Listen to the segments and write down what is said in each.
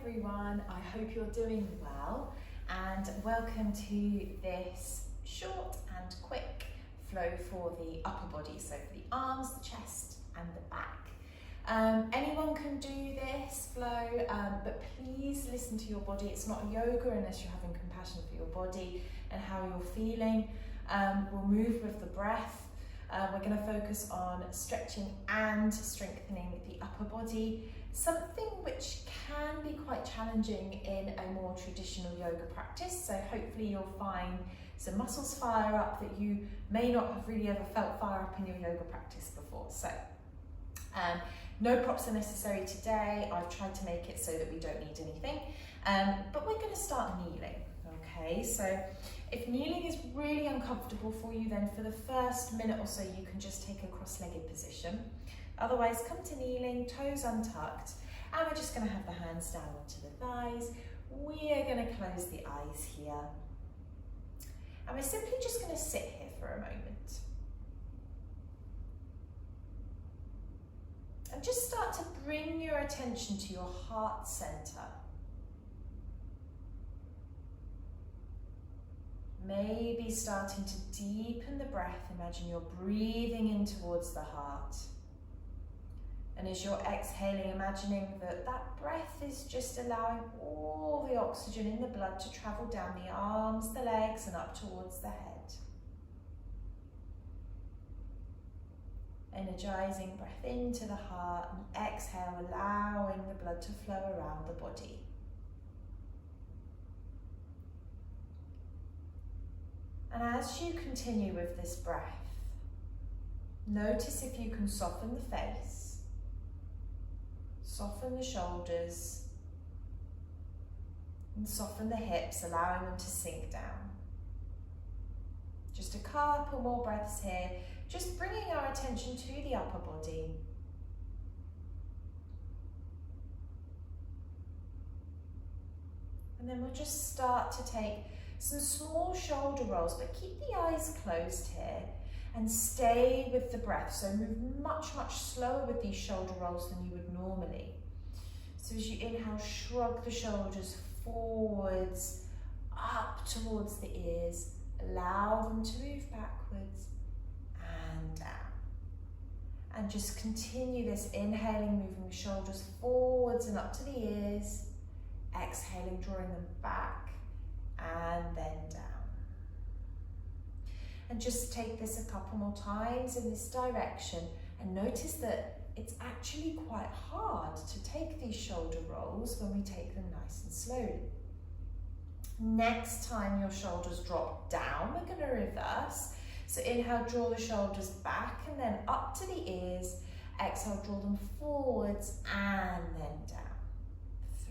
everyone, I hope you're doing well and welcome to this short and quick flow for the upper body, so for the arms, the chest and the back. Anyone can do this flow, but please listen to your body. It's not yoga unless you're having compassion for your body and how you're feeling. We'll move with the breath. We're going to focus on stretching and strengthening the upper body, something which can be quite challenging in a more traditional yoga practice. So hopefully you'll find some muscles fire up that you may not have really ever felt fire up in your yoga practice before. So no props are necessary today. I've tried to make it so that we don't need anything, but we're going to start kneeling. Okay, so if kneeling is really uncomfortable for you, then for the first minute or so you can just take a cross-legged position. Otherwise, come to kneeling, toes untucked, and we're just going to have the hands down onto the thighs. We are going to close the eyes here, and we're simply just going to sit here for a moment. And just start to bring your attention to your heart center. Maybe starting to deepen the breath. Imagine you're breathing in towards the heart. And as you're exhaling, imagining that that breath is just allowing all the oxygen in the blood to travel down the arms, the legs, and up towards the head. Energizing breath into the heart and exhale, allowing the blood to flow around the body. And as you continue with this breath, notice if you can soften the face, soften the shoulders, and soften the hips, allowing them to sink down. Just a couple more breaths here, just bringing our attention to the upper body. And then we'll just start to take some small shoulder rolls, but keep the eyes closed here and stay with the breath. So move much, much slower with these shoulder rolls than you would normally. So as you inhale, shrug the shoulders forwards, up towards the ears. Allow them to move backwards and down. And just continue this, inhaling, moving the shoulders forwards and up to the ears. Exhaling, drawing them back and then down. And just take this a couple more times in this direction and notice that it's actually quite hard to take these shoulder rolls when we take them nice and slowly. Next time your shoulders drop down, we're going to reverse. So inhale, draw the shoulders back and then up to the ears. Exhale, draw them forwards and then down.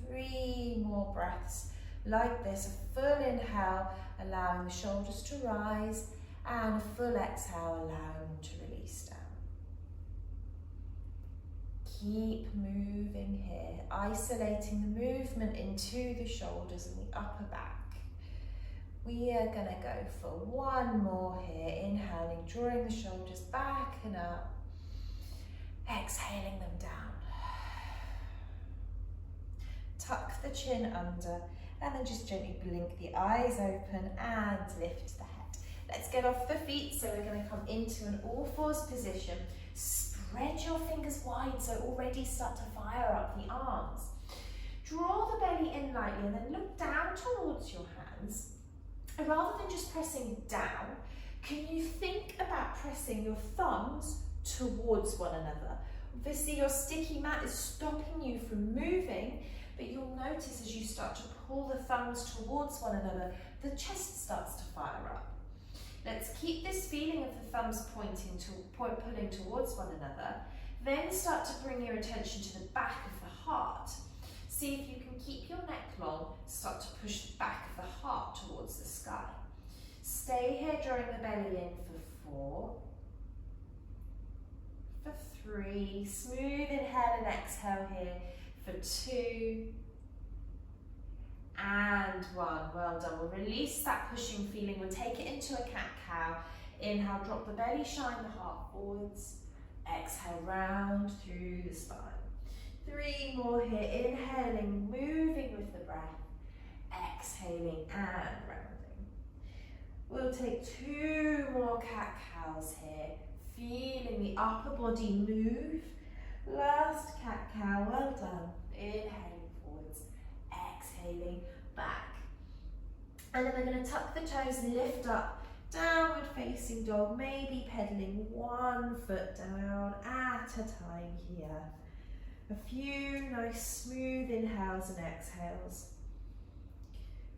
3 more breaths like this. A full inhale, allowing the shoulders to rise, and a full exhale, allowing them to release down. Keep moving here, isolating the movement into the shoulders and the upper back. We are going to go for one more here, inhaling, drawing the shoulders back and up, exhaling them down. Tuck the chin under, and then just gently blink the eyes open and lift the head. Let's get off the feet. So we're going to come into an all fours position. Spread your fingers wide, so already start to fire up the arms. Draw the belly in lightly and then look down towards your hands. And rather than just pressing down, can you think about pressing your thumbs towards one another? Obviously your sticky mat is stopping you from moving, but you'll notice as you start to pull the thumbs towards one another, the chest starts to fire up. Let's keep this feeling of the thumbs pulling towards one another. Then start to bring your attention to the back of the heart. See if you can keep your neck long. Start to push the back of the heart towards the sky. Stay here, drawing the belly in for 4, for 3. Smooth inhale and exhale here for 2. And 1, well done. We'll release that pushing feeling. We'll take it into a cat-cow. Inhale, drop the belly, shine the heart forwards. Exhale, round through the spine. 3 more here. Inhaling, moving with the breath. Exhaling and rounding. We'll take 2 more cat-cows here. Feeling the upper body move. Last cat-cow, well done. Inhaling forwards, exhaling back. And then we're going to tuck the toes, lift up, downward facing dog, maybe pedaling 1 foot down at a time here. A few nice smooth inhales and exhales.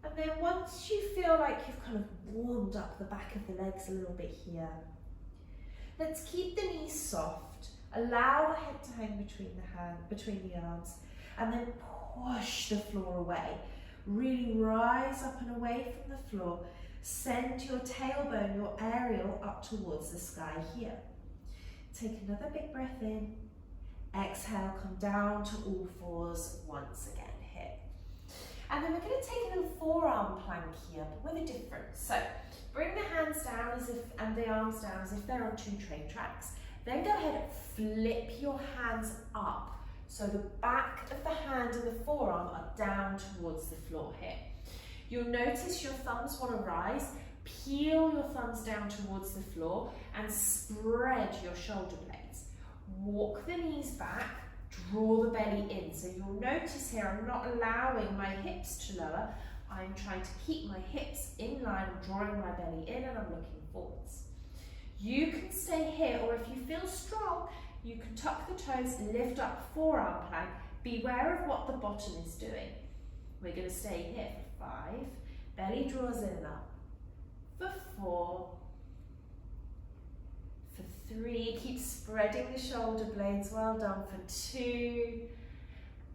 And then once you feel like you've kind of warmed up the back of the legs a little bit here, let's keep the knees soft. Allow the head to hang between the arms, and then push the floor away. Really rise up and away from the floor. Send your tailbone, your aerial, up towards the sky here. Take another big breath in. Exhale, come down to all fours once again here. And then we're going to take a little forearm plank here, but with a difference. So bring the hands down and the arms down as if they're on 2 train tracks. Then go ahead and flip your hands up. So the back of the hand and the forearm are down towards the floor here. You'll notice your thumbs want to rise. Peel your thumbs down towards the floor and spread your shoulder blades. Walk the knees back, draw the belly in. So you'll notice here I'm not allowing my hips to lower. I'm trying to keep my hips in line, I'm drawing my belly in and I'm looking forwards. You can stay here, or if you feel strong, you can tuck the toes, lift up, forearm plank. Beware of what the bottom is doing. We're going to stay here for 5. Belly draws in and up. For 4. For 3. Keep spreading the shoulder blades. Well done. For 2.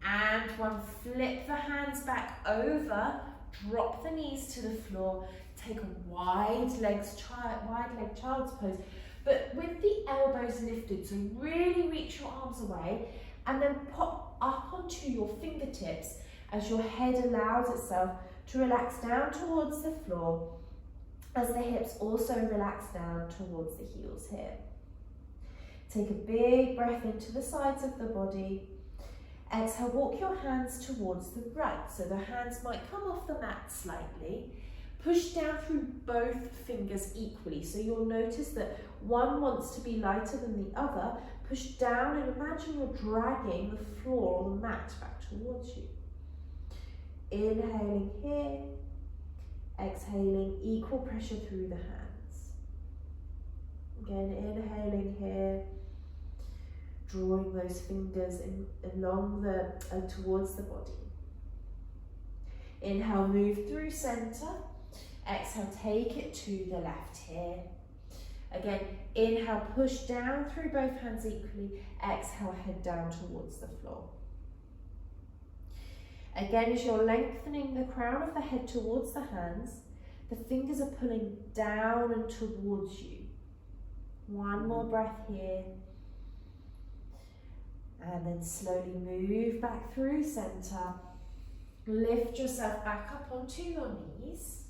And 1. Flip the hands back over. Drop the knees to the floor. Take a wide leg child's pose, but with the elbows lifted, so really reach your arms away and then pop up onto your fingertips as your head allows itself to relax down towards the floor, as the hips also relax down towards the heels here. Take a big breath into the sides of the body. Exhale, walk your hands towards the right, so the hands might come off the mat slightly. Push down through both fingers equally, so you'll notice that one wants to be lighter than the other. Push down and imagine you're dragging the floor or the mat back towards you. Inhaling here, exhaling, equal pressure through the hands. Again, inhaling here, drawing those fingers along towards the body. Inhale, move through center. Exhale, take it to the left here. Again, inhale, push down through both hands equally. Exhale, head down towards the floor. Again, as you're lengthening the crown of the head towards the hands, the fingers are pulling down and towards you. 1 more breath here. And then slowly move back through center. Lift yourself back up onto your knees.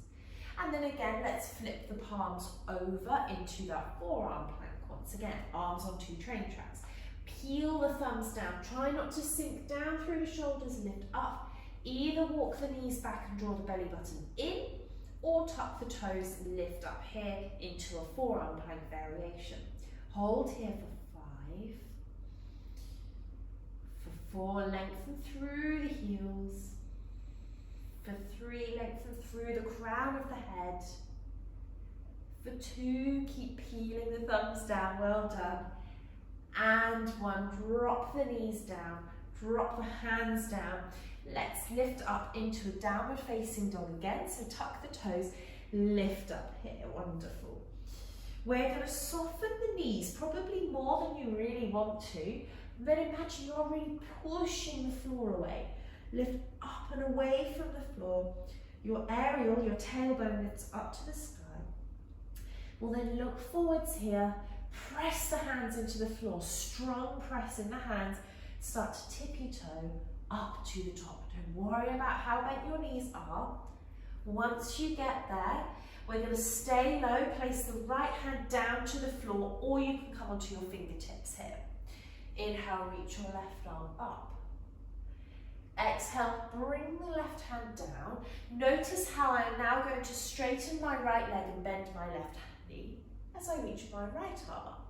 And then again, let's flip the palms over into that forearm plank once again. Arms on 2 train tracks. Peel the thumbs down. Try not to sink down through the shoulders, lift up. Either walk the knees back and draw the belly button in, or tuck the toes, lift up here into a forearm plank variation. Hold here for 5. For 4, lengthen through the heels. For 3, lengthen through the crown of the head. For 2, keep peeling the thumbs down, well done. And 1, drop the knees down, drop the hands down. Let's lift up into a downward facing dog again. So tuck the toes, lift up here, wonderful. We're going to soften the knees, probably more than you really want to. Then imagine you're really pushing the floor away. Lift up and away from the floor. Your aerial, your tailbone lifts up to the sky. We'll then look forwards here. Press the hands into the floor. Strong press in the hands. Start to tippy-toe up to the top. Don't worry about how bent your knees are. Once you get there, we're going to stay low. Place the right hand down to the floor, or you can come onto your fingertips here. Inhale, reach your left arm up. Exhale, bring the left hand down. Notice how I am now going to straighten my right leg and bend my left knee as I reach my right arm up.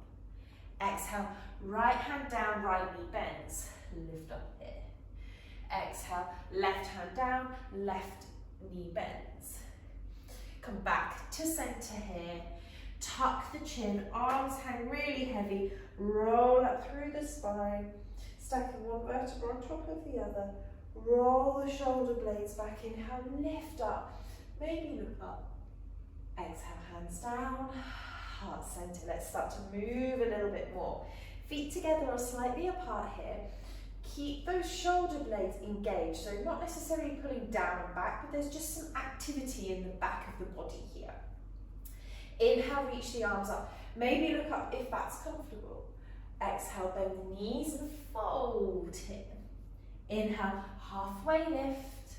Exhale, right hand down, right knee bends. Lift up here. Exhale, left hand down, left knee bends. Come back to center here. Tuck the chin, arms hang really heavy. Roll up through the spine. Stacking one vertebra on top of the other. Roll the shoulder blades back. Inhale, lift up. Maybe look up. Exhale, hands down. Heart center. Let's start to move a little bit more. Feet together or slightly apart here. Keep those shoulder blades engaged. So not necessarily pulling down and back, but there's just some activity in the back of the body here. Inhale, reach the arms up. Maybe look up if that's comfortable. Exhale, bend the knees and fold in. Inhale, halfway lift.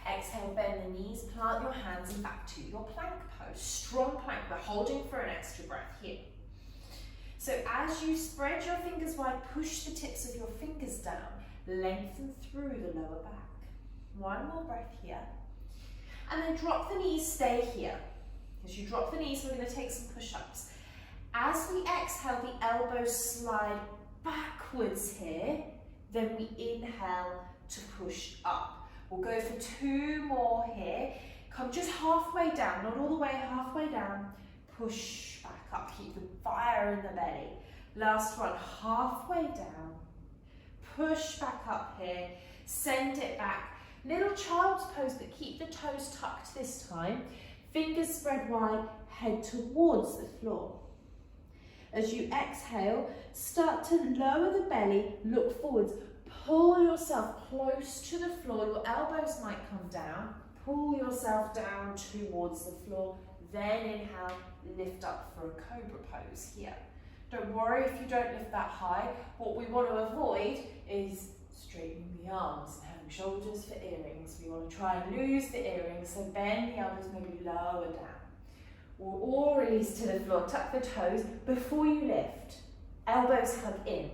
Exhale, bend the knees, plant your hands and back to your plank pose. Strong plank, we're holding for an extra breath here. So as you spread your fingers wide, push the tips of your fingers down, lengthen through the lower back. One more breath here. And then drop the knees, stay here. As you drop the knees, we're going to take some push-ups. As we exhale, the elbows slide backwards here. Then we inhale to push up. We'll go for 2 more here. Come just halfway down, not all the way, halfway down. Push back up, keep the fire in the belly. Last one, halfway down. Push back up here, send it back. Little child's pose, but keep the toes tucked this time. Fingers spread wide, head towards the floor. As you exhale, start to lower the belly, look forwards. Pull yourself close to the floor. Your elbows might come down. Pull yourself down towards the floor. Then inhale, lift up for a cobra pose here. Don't worry if you don't lift that high. What we want to avoid is straightening the arms and having shoulders for earrings. We want to try and lose the earrings, so bend the elbows, maybe lower down. Or release to the floor, tuck the toes. Before you lift, elbows hug in,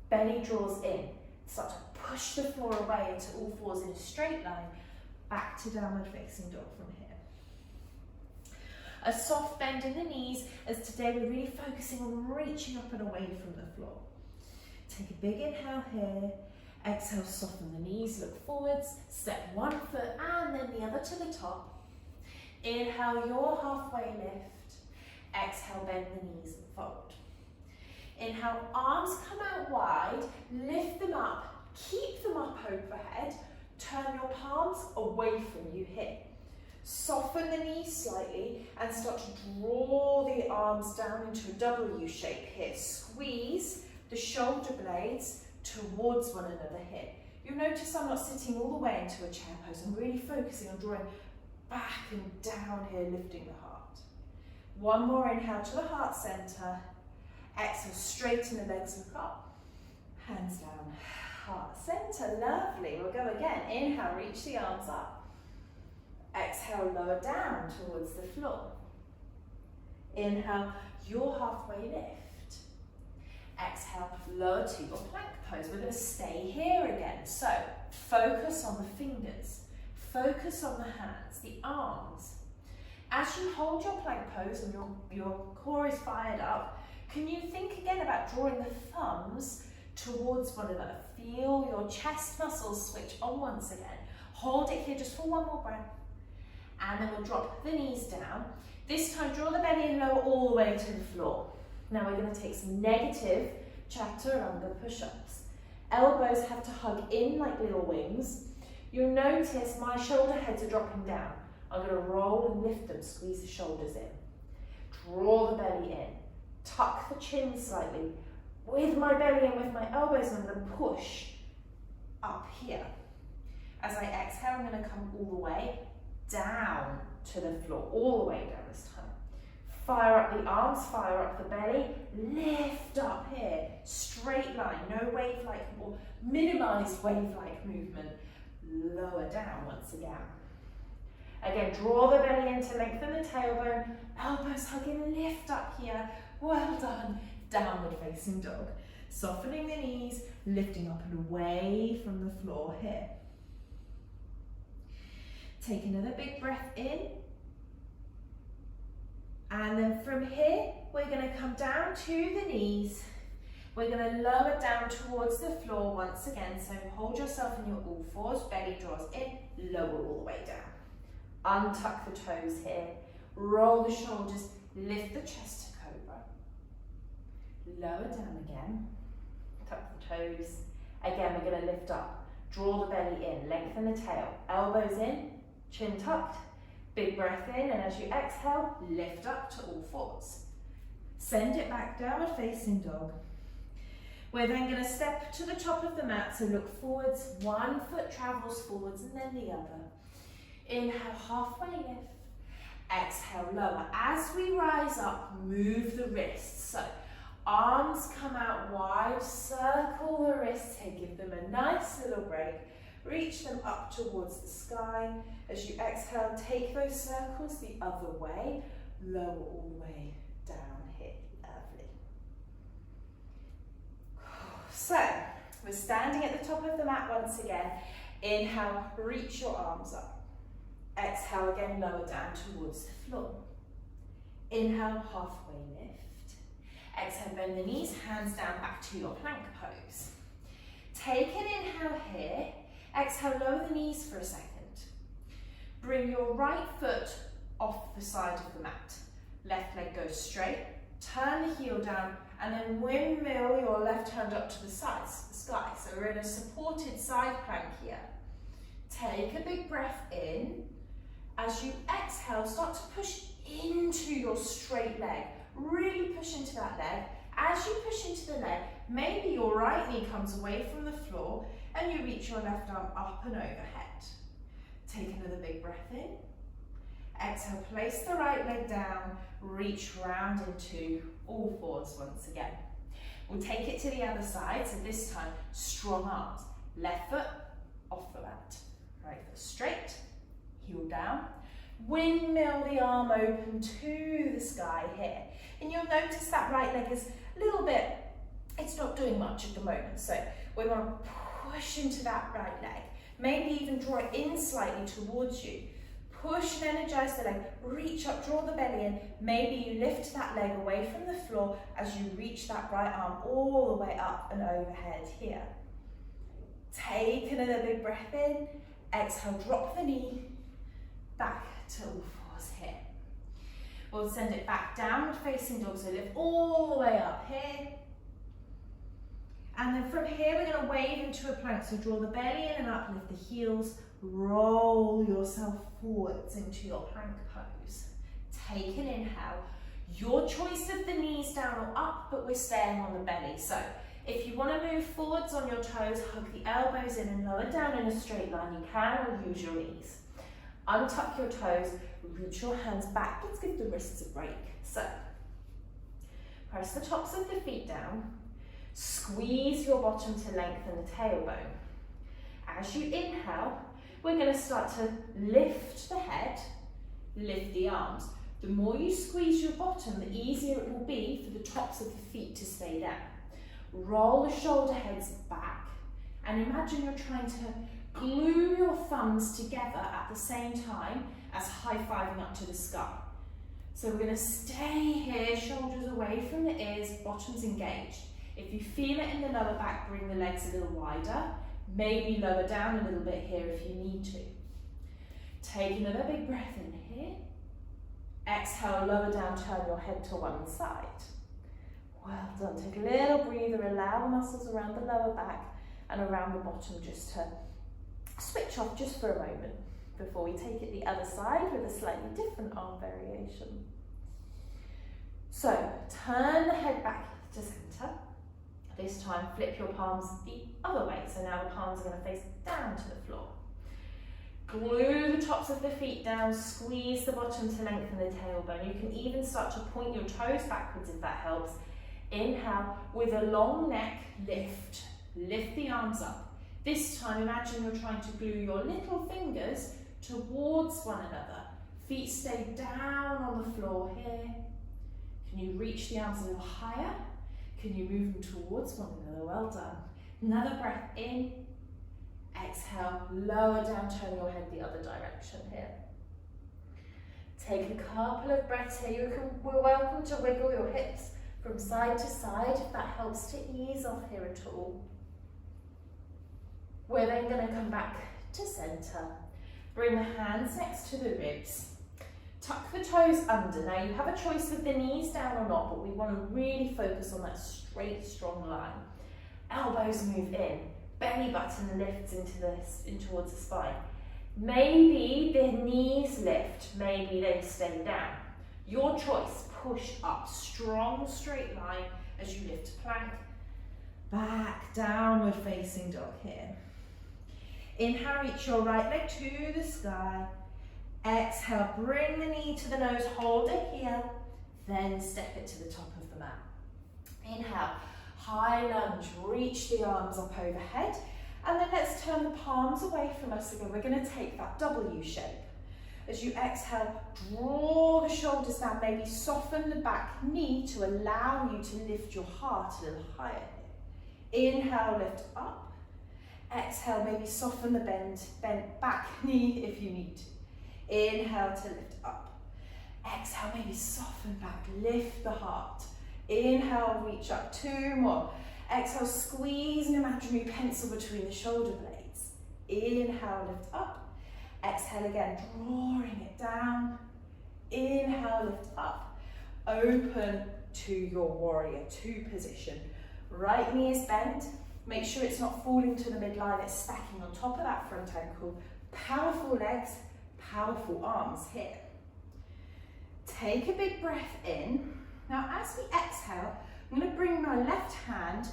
belly draws in. Start to push the floor away into all fours in a straight line, back to downward facing dog from here. A soft bend in the knees, as today we're really focusing on reaching up and away from the floor. Take a big inhale here. Exhale, soften the knees, look forwards, step one foot and then the other to the top. Inhale, your halfway lift. Exhale, bend the knees and fold. Inhale, arms come out wide, lift them up, keep them up overhead, turn your palms away from you here. Soften the knees slightly and start to draw the arms down into a W shape here. Squeeze the shoulder blades towards one another here. You'll notice I'm not sitting all the way into a chair pose. I'm really focusing on drawing back and down here, lifting the heart. One more inhale to the heart center. Exhale, straighten the legs, look up. Hands down, heart center, lovely. We'll go again. Inhale, reach the arms up. Exhale, lower down towards the floor. Inhale, your halfway lift. Exhale, lower to your plank pose. We're going to stay here again. So, focus on the fingers. Focus on the hands, the arms. As you hold your plank pose and your core is fired up, can you think again about drawing the thumbs towards one another? Feel your chest muscles switch on once again. Hold it here just for one more breath. And then we'll drop the knees down. This time, draw the belly and lower all the way to the floor. Now we're going to take some negative chaturanga push-ups. Elbows have to hug in like little wings. You'll notice my shoulder heads are dropping down. I'm going to roll and lift them, squeeze the shoulders in. Draw the belly in. Tuck the chin slightly. With my belly and with my elbows, I'm going to push up here. As I exhale, I'm going to come all the way down to the floor, all the way down this time. Fire up the arms, fire up the belly, lift up here, straight line, no wave-like or minimized wave-like movement. Lower down once again. Again, draw the belly in to lengthen the tailbone, elbows hug in, lift up here. Well done. Downward facing dog. Softening the knees, lifting up and away from the floor here. Take another big breath in. And then from here, we're going to come down to the knees. We're going to lower down towards the floor once again. So hold yourself in your all fours, belly draws in, lower all the way down. Untuck the toes here, roll the shoulders, lift the chest to cobra. Lower down again, tuck the toes. Again, we're going to lift up, draw the belly in, lengthen the tail, elbows in, chin tucked. Big breath in, and as you exhale, lift up to all fours. Send it back, downward facing dog. We're then going to step to the top of the mat, so look forwards, one foot travels forwards and then the other. Inhale, halfway lift. Exhale, lower. As we rise up, move the wrists. So arms come out wide, circle the wrists here, give them a nice little break. Reach them up towards the sky. As you exhale, take those circles the other way. Lower all the way down here. Lovely. So, we're standing at the top of the mat once again. Inhale, reach your arms up. Exhale again, lower down towards the floor. Inhale, halfway lift. Exhale, bend the knees, hands down back to your plank pose. Take an inhale here. Exhale, lower the knees for a second. Bring your right foot off the side of the mat. Left leg goes straight. Turn the heel down and then windmill your left hand up to the sides, the sky. So we're in a supported side plank here. Take a big breath in. As you exhale, start to push into your straight leg. Really push into that leg. As you push into the leg, maybe your right knee comes away from the floor and you reach your left arm up and overhead. Take another big breath in. Exhale, place the right leg down, reach round into all fours once again. We'll take it to the other side, so this time, strong arms. Left foot off the mat. Right foot straight, heel down. Windmill the arm open to the sky here. And you'll notice that right leg is a little bit, it's not doing much at the moment. So we're going to push into that right leg. Maybe even draw it in slightly towards you. Push and energize the leg. Reach up, draw the belly in. Maybe you lift that leg away from the floor as you reach that right arm all the way up and overhead here. Take another big breath in. Exhale, drop the knee. Back to all fours here. We'll send it back downward facing dog, so lift all the way up here. And then from here, we're going to wave into a plank. So draw the belly in and up, lift the heels, roll yourself forwards into your plank pose. Take an inhale. Your choice of the knees down or up, but we're staying on the belly. So if you want to move forwards on your toes, hug the elbows in and lower down in a straight line, you can, or use your knees. Untuck your toes, reach your hands back. Let's give the wrists a break. So press the tops of the feet down. Squeeze your bottom to lengthen the tailbone. As you inhale, we're going to start to lift the head, lift the arms. The more you squeeze your bottom, the easier it will be for the tops of the feet to stay down. Roll the shoulder heads back and imagine you're trying to glue your thumbs together at the same time as high-fiving up to the sky. So we're going to stay here, shoulders away from the ears, bottoms engaged. If you feel it in the lower back, bring the legs a little wider. Maybe lower down a little bit here if you need to. Take another big breath in here. Exhale, lower down, turn your head to one side. Well done. Take a little breather, allow the muscles around the lower back and around the bottom just to switch off just for a moment before we take it the other side with a slightly different arm variation. So, turn the head back to center. This time, flip your palms the other way. So now the palms are going to face down to the floor. Glue the tops of the feet down, squeeze the bottom to lengthen the tailbone. You can even start to point your toes backwards if that helps. Inhale, with a long neck, lift. Lift the arms up. This time, imagine you're trying to glue your little fingers towards one another. Feet stay down on the floor here. Can you reach the arms a little higher? Can you move them towards one another? Well done. Another breath in. Exhale, lower down, turn your head the other direction here. Take a couple of breaths here. We're welcome to wiggle your hips from side to side if that helps to ease off here at all. We're then going to come back to centre. Bring the hands next to the ribs. Tuck the toes under. Now you have a choice with the knees down or not, but we want to really focus on that straight, strong line. Elbows move in. Belly button lifts in towards the spine. Maybe the knees lift, maybe they stay down. Your choice, push up, strong straight line as you lift to plank. Back, downward facing dog here. Inhale, reach your right leg to the sky. Exhale, bring the knee to the nose, hold it here, then step it to the top of the mat. Inhale, high lunge, reach the arms up overhead. And then let's turn the palms away from us again. We're going to take that W shape. As you exhale, draw the shoulders down, maybe soften the back knee to allow you to lift your heart a little higher here. Inhale, lift up. Exhale, maybe soften the bent back knee if you need to. Inhale to lift up. Exhale, maybe soften back, lift the heart. Inhale, reach up, 2 more. Exhale, squeeze an imaginary pencil between the shoulder blades. Inhale, lift up. Exhale again, drawing it down. Inhale, lift up. Open to your warrior 2 position. Right knee is bent. Make sure it's not falling to the midline, it's stacking on top of that front ankle. Powerful legs, powerful arms here. Take a big breath in. Now as we exhale, I'm going to bring my left hand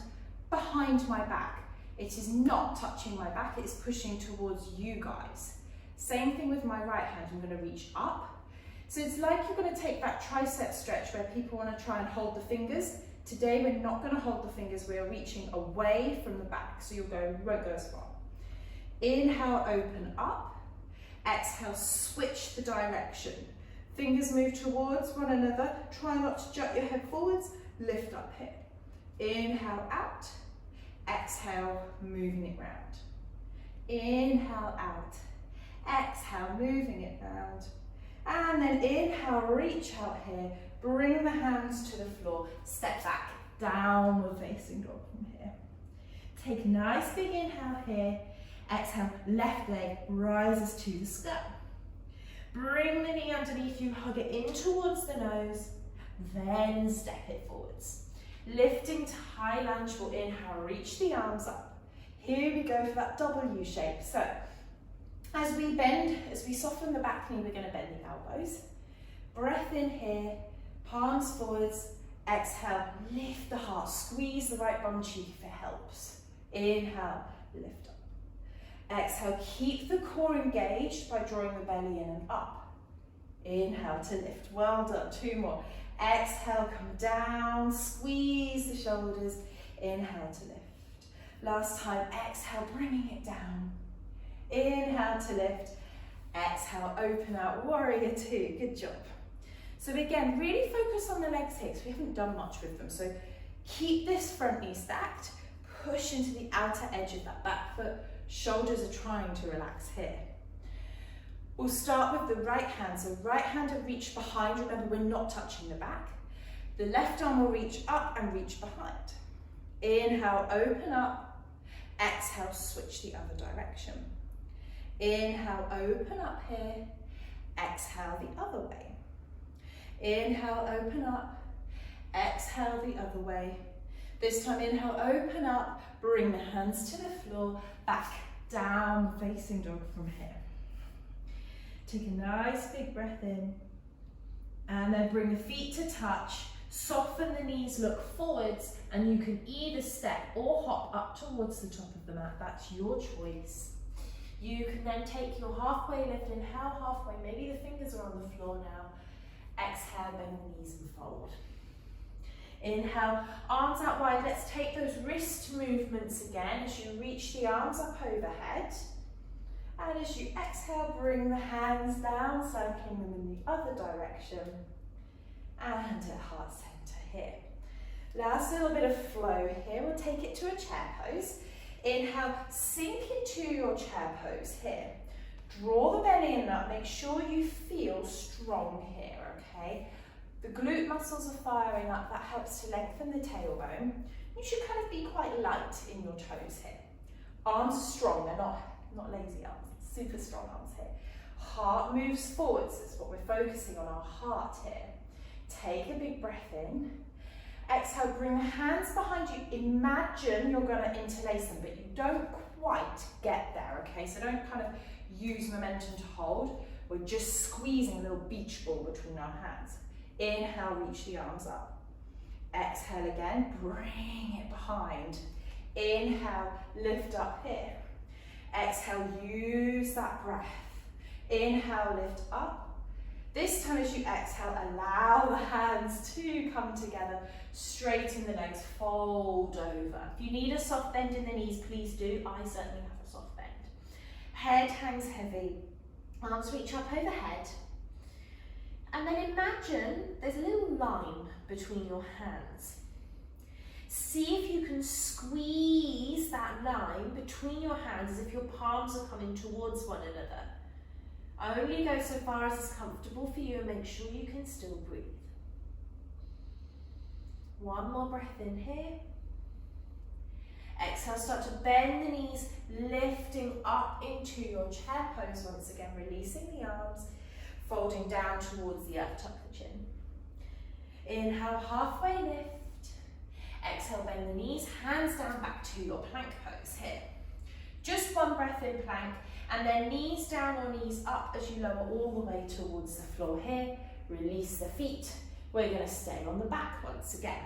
behind my back. It is not touching my back, it is pushing towards you guys. Same thing with my right hand, I'm going to reach up. So it's like you're going to take that tricep stretch where people want to try and hold the fingers. Today we're not going to hold the fingers, we are reaching away from the back, so you won't go as far. Inhale, open up. Exhale, switch the direction. Fingers move towards one another. Try not to jut your head forwards. Lift up here. Inhale out. Exhale, moving it round. Inhale out. Exhale, moving it round. And then inhale, reach out here. Bring the hands to the floor. Step back, downward facing dog from here. Take a nice big inhale here. Exhale, left leg rises to the sky. Bring the knee underneath you, hug it in towards the nose, then step it forwards. Lifting to high lunge, we'll inhale, reach the arms up. Here we go for that W shape. So, as we bend, as we soften the back knee, we're going to bend the elbows. Breath in here, palms forwards. Exhale, lift the heart, squeeze the right bum cheek if it helps. Inhale, lift up. Exhale, keep the core engaged by drawing the belly in and up. Inhale to lift, well done, 2 more. Exhale, come down, squeeze the shoulders. Inhale to lift. Last time, exhale, bringing it down. Inhale to lift. Exhale, open out, warrior 2, good job. So again, really focus on the legs here because we haven't done much with them. So keep this front knee stacked, push into the outer edge of that back foot. Shoulders are trying to relax here. We'll start with the right hand. So right hand will reach behind. Remember, we're not touching the back. The left arm will reach up and reach behind. Inhale, open up. Exhale, switch the other direction. Inhale, open up here. Exhale, the other way. Inhale, open up. Exhale, the other way. This time, inhale, open up. Bring the hands to the floor. Back, down, facing dog from here. Take a nice big breath in. And then bring the feet to touch. Soften the knees, look forwards. And you can either step or hop up towards the top of the mat. That's your choice. You can then take your halfway lift, inhale halfway, maybe the fingers are on the floor now. Exhale, bend the knees and fold. Inhale, arms out wide. Let's take those wrist movements again as you reach the arms up overhead. And as you exhale, bring the hands down, circling them in the other direction. And at heart center here. Last little bit of flow here. We'll take it to a chair pose. Inhale, sink into your chair pose here. Draw the belly in up, make sure you feel strong here, okay? The glute muscles are firing up, that helps to lengthen the tailbone. You should kind of be quite light in your toes here. Arms are strong, they're not lazy arms, super strong arms here. Heart moves forwards, that's what we're focusing on, our heart here. Take a big breath in. Exhale, bring the hands behind you. Imagine you're going to interlace them, but you don't quite get there, okay? So don't kind of use momentum to hold. We're just squeezing a little beach ball between our hands. Inhale, reach the arms up. Exhale again, bring it behind. Inhale, lift up here. Exhale, use that breath. Inhale, lift up. This time as you exhale, allow the hands to come together, straighten the legs, fold over. If you need a soft bend in the knees, please do. I certainly have a soft bend. Head hangs heavy, arms reach up overhead. And then imagine there's a little line between your hands. See if you can squeeze that line between your hands as if your palms are coming towards one another. Only go so far as is comfortable for you and make sure you can still breathe. One more breath in here. Exhale, start to bend the knees, lifting up into your chair pose once again, releasing the arms, folding down towards the earth, tuck the chin. Inhale, halfway lift. Exhale, bend the knees, hands down back to your plank pose here. Just one breath in plank, and then knees down or knees up as you lower all the way towards the floor here. Release the feet. We're going to stay on the back once again.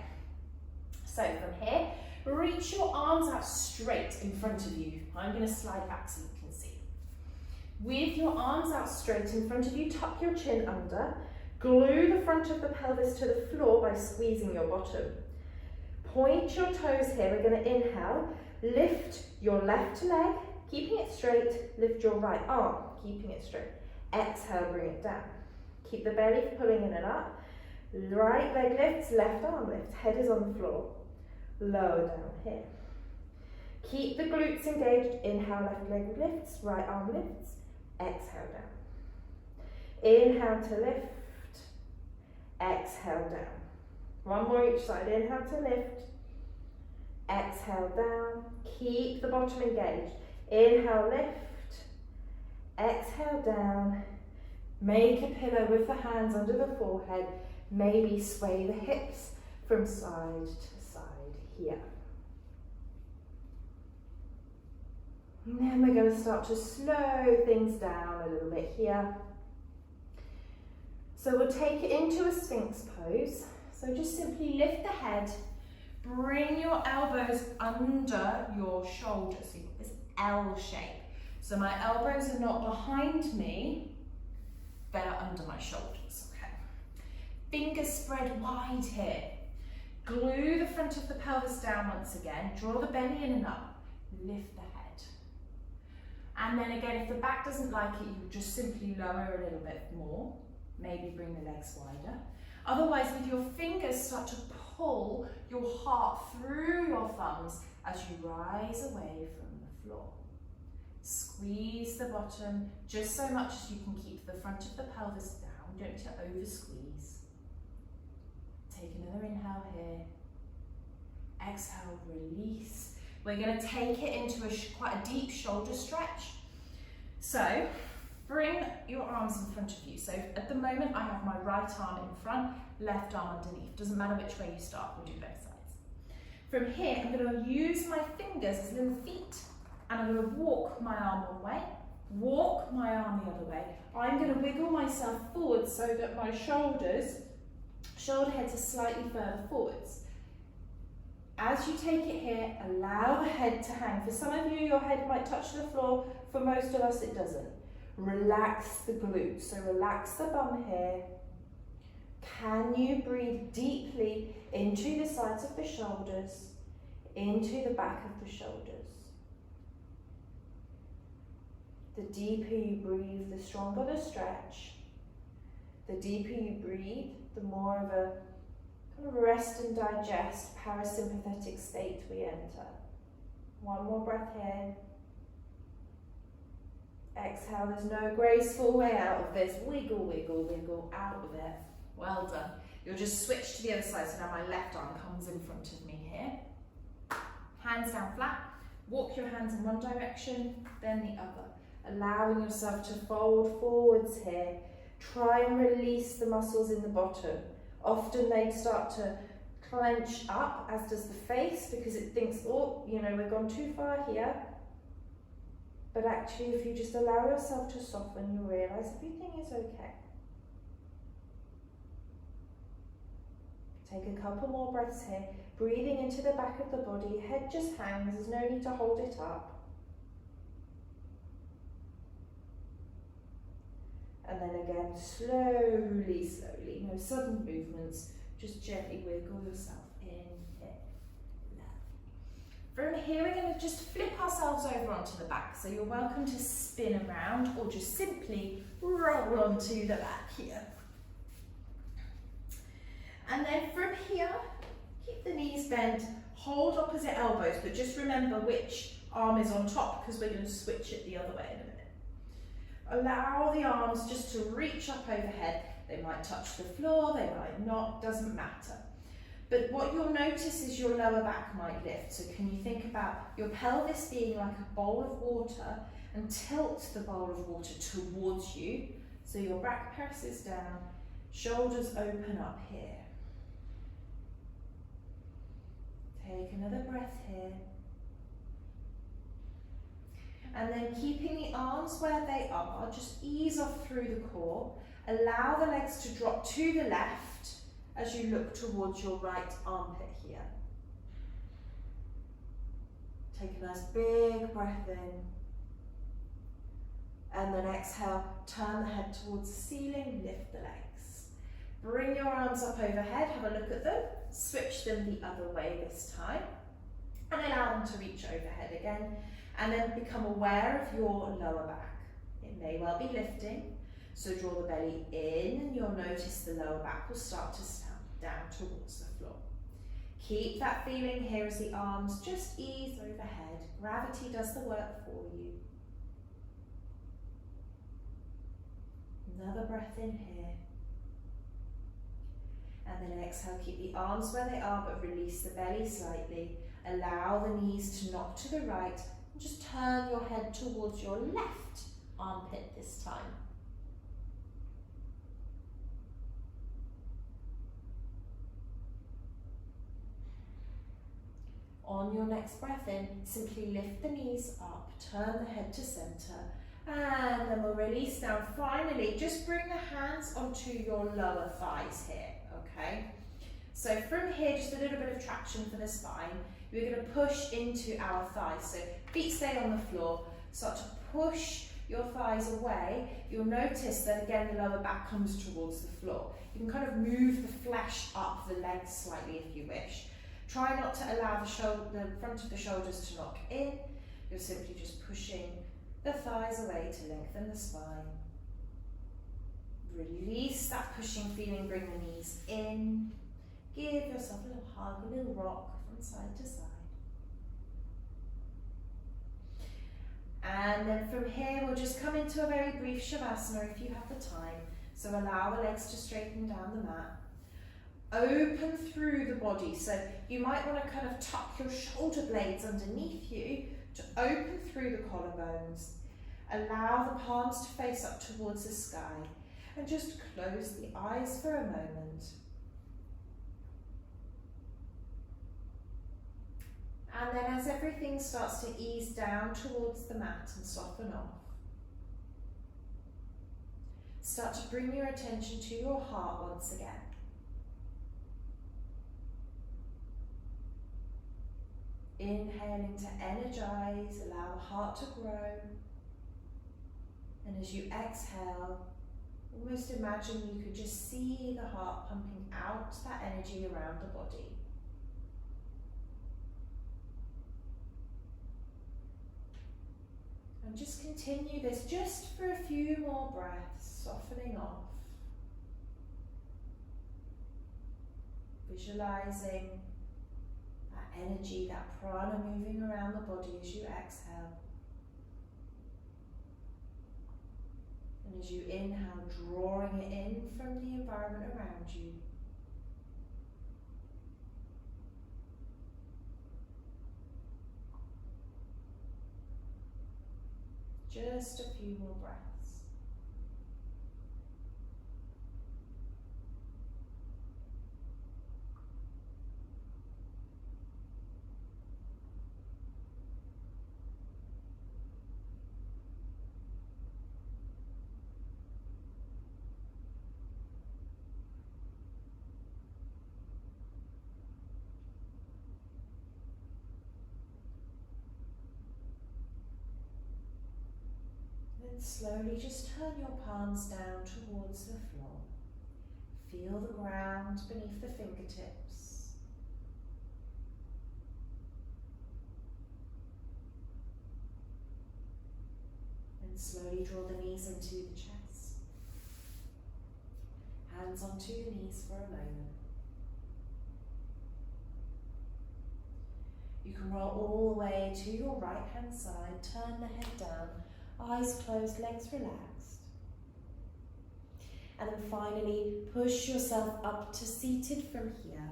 So from here, reach your arms out straight in front of you. I'm going to slide back so you can see. With your arms out straight in front of you, tuck your chin under. Glue the front of the pelvis to the floor by squeezing your bottom. Point your toes here. We're going to inhale. Lift your left leg, keeping it straight. Lift your right arm, keeping it straight. Exhale, bring it down. Keep the belly pulling in and up. Right leg lifts, left arm lifts. Head is on the floor. Lower down here. Keep the glutes engaged. Inhale, left leg lifts, right arm lifts. Exhale down. Inhale to lift. Exhale down. One more each side. Inhale to lift. Exhale down. Keep the bottom engaged. Inhale, lift. Exhale down. Make a pillow with the hands under the forehead. Maybe sway the hips from side to side here. And then we're going to start to slow things down a little bit here. So we'll take it into a Sphinx pose. So just simply lift the head. Bring your elbows under your shoulders. So you've got this L shape. So my elbows are not behind me, they're under my shoulders. Okay. Fingers spread wide here. Glue the front of the pelvis down once again. Draw the belly in and up. Lift the head. And then again, if the back doesn't like it, you just simply lower a little bit more. Maybe bring the legs wider. Otherwise, with your fingers, start to pull your heart through your thumbs as you rise away from the floor. Squeeze the bottom just so much as you can keep the front of the pelvis down. Don't need to over squeeze. Take another inhale here. Exhale, release. We're going to take it into quite a deep shoulder stretch. So bring your arms in front of you. So at the moment I have my right arm in front, left arm underneath. Doesn't matter which way you start, we'll do both sides. From here, I'm going to use my fingers as little feet, and I'm going to walk my arm one way, walk my arm the other way. I'm going to wiggle myself forward so that my shoulder heads are slightly further forwards. As you take it here, allow the head to hang. For some of you, your head might touch the floor. For most of us, it doesn't. Relax the glutes, so relax the bum here. Can you breathe deeply into the sides of the shoulders, into the back of the shoulders? The deeper you breathe, the stronger the stretch. The deeper you breathe, the more of a kind of rest and digest parasympathetic state we enter. One more breath here. Exhale, there's no graceful way out of this. Wiggle, wiggle, wiggle out of it. Well done. You'll just switch to the other side. So now my left arm comes in front of me here. Hands down flat. Walk your hands in one direction, then the other. Allowing yourself to fold forwards here. Try and release the muscles in the bottom. Often they start to clench up, as does the face, because it thinks, oh, you know, we've gone too far here. But actually, if you just allow yourself to soften, you'll realise everything is okay. Take a couple more breaths here. Breathing into the back of the body, head just hangs, there's no need to hold it up. And then again, slowly, slowly, no sudden movements, just gently wiggle yourself in, From here, we're going to just flip ourselves over onto the back. So you're welcome to spin around or just simply roll onto the back here. And then from here, keep the knees bent, hold opposite elbows, but just remember which arm is on top because we're going to switch it the other way in a minute. Allow the arms just to reach up overhead. They might touch the floor, they might not, doesn't matter. But what you'll notice is your lower back might lift. So can you think about your pelvis being like a bowl of water and tilt the bowl of water towards you. So your back presses down, shoulders open up here. Take another breath here. And then keeping the arms where they are, just ease off through the core. Allow the legs to drop to the left as you look towards your right armpit here. Take a nice big breath in. And then exhale, turn the head towards the ceiling, lift the legs. Bring your arms up overhead, have a look at them, switch them the other way this time, and allow them to reach overhead again, and then become aware of your lower back. It may well be lifting, so draw the belly in, and you'll notice the lower back will start to stand down towards the floor. Keep that feeling here as the arms just ease overhead. Gravity does the work for you. Another breath in here. And then exhale, keep the arms where they are, but release the belly slightly. Allow the knees to knock to the right, and just turn your head towards your left armpit this time. On your next breath in, simply lift the knees up, turn the head to center, and then we'll release down. Finally, just bring the hands onto your lower thighs here, okay? So from here, just a little bit of traction for the spine. We're going to push into our thighs. So feet stay on the floor, start to push your thighs away. You'll notice that again, the lower back comes towards the floor. You can kind of move the flesh up the legs slightly if you wish. Try not to allow the front of the shoulders to knock in. You're simply just pushing the thighs away to lengthen the spine. Release that pushing feeling, bring the knees in. Give yourself a little hug, a little rock from side to side. And then from here, we'll just come into a very brief Shavasana if you have the time. So allow the legs to straighten down the mat. Open through the body, so you might want to kind of tuck your shoulder blades underneath you to open through the collarbones. Allow the palms to face up towards the sky and just close the eyes for a moment. And then as everything starts to ease down towards the mat and soften off, start to bring your attention to your heart once again. Inhaling to energize, allow the heart to grow. And as you exhale, almost imagine you could just see the heart pumping out that energy around the body. And just continue this just for a few more breaths, softening off. Visualizing that energy, that prana moving around the body as you exhale. And as you inhale, drawing it in from the environment around you. Just a few more breaths. Then slowly just turn your palms down towards the floor. Feel the ground beneath the fingertips. And slowly draw the knees into the chest. Hands onto the knees for a moment. You can roll all the way to your right hand side, turn the head down, eyes closed, legs relaxed. And then finally, push yourself up to seated from here.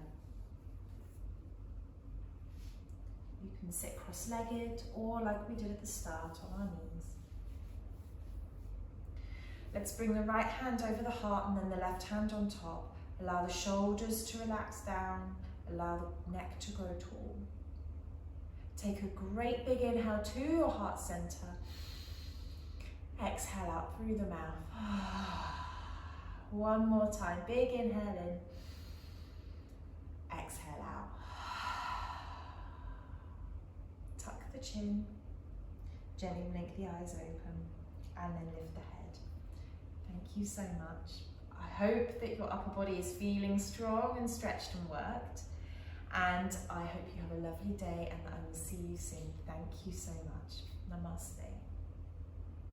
You can sit cross-legged or like we did at the start on our knees. Let's bring the right hand over the heart and then the left hand on top. Allow the shoulders to relax down, allow the neck to grow tall. Take a great big inhale to your heart center. Exhale out through the mouth. One more time, big inhale in. Exhale out. Tuck the chin. Gently blink the eyes open and then lift the head. Thank you so much. I hope that your upper body is feeling strong and stretched and worked. And I hope you have a lovely day and I will see you soon. Thank you so much. Namaste.